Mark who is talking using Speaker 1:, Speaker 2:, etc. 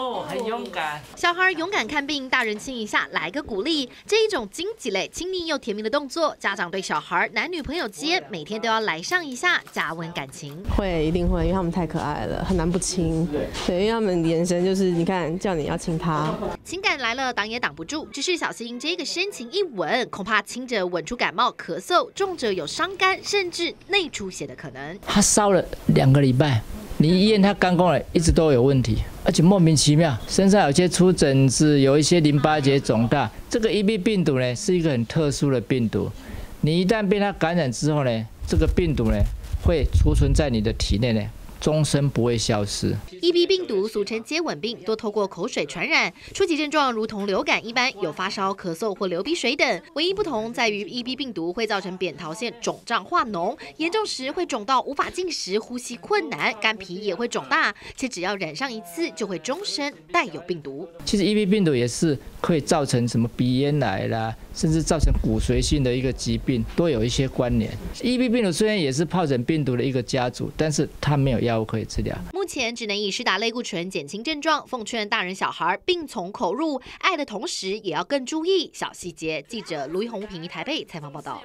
Speaker 1: 哦，很勇敢。
Speaker 2: 小孩勇敢看病，大人亲一下，来个鼓励。这一种经济类、亲密又甜蜜的动作，家长对小孩男女朋友间每天都要来上一下，加温感情。
Speaker 3: 会，一定会，因为他们太可爱了，很难不亲。对，因为他们眼神就是你看，叫你要亲他。
Speaker 2: 情感来了，挡也挡不住。只是小心这个深情一吻，恐怕轻者吻出感冒、咳嗽，重者有伤肝，甚至内出血的可能。
Speaker 1: 他烧了2个礼拜。 你医院他肝功能一直都有问题，而且莫名其妙，身上有些出疹子，有一些淋巴结肿大。这个 EB 病毒呢，是一个很特殊的病毒，你一旦被它感染之后呢，这个病毒呢会储存在你的体内呢，终身不会消失。
Speaker 2: EB 病毒俗称接吻病，多透过口水传染，初期症状如同流感一般，有发烧、咳嗽或流鼻水等。唯一不同在于 EB 病毒会造成扁桃腺肿胀化脓，严重时会肿到无法进食、呼吸困难，肝皮也会肿大，且只要染上一次就会终身带有病毒。
Speaker 1: 其实 EB 病毒也是可以造成什么鼻咽癌啦，甚至造成骨髓性的一个疾病，都有一些关联。EB 病毒虽然也是疱疹病毒的一个家族，但是它没有药物可以治疗。
Speaker 2: 目前只能以施打类固醇减轻症状，奉劝大人小孩病从口入，爱的同时也要更注意小细节。记者卢一宏、平宜台北采访报道。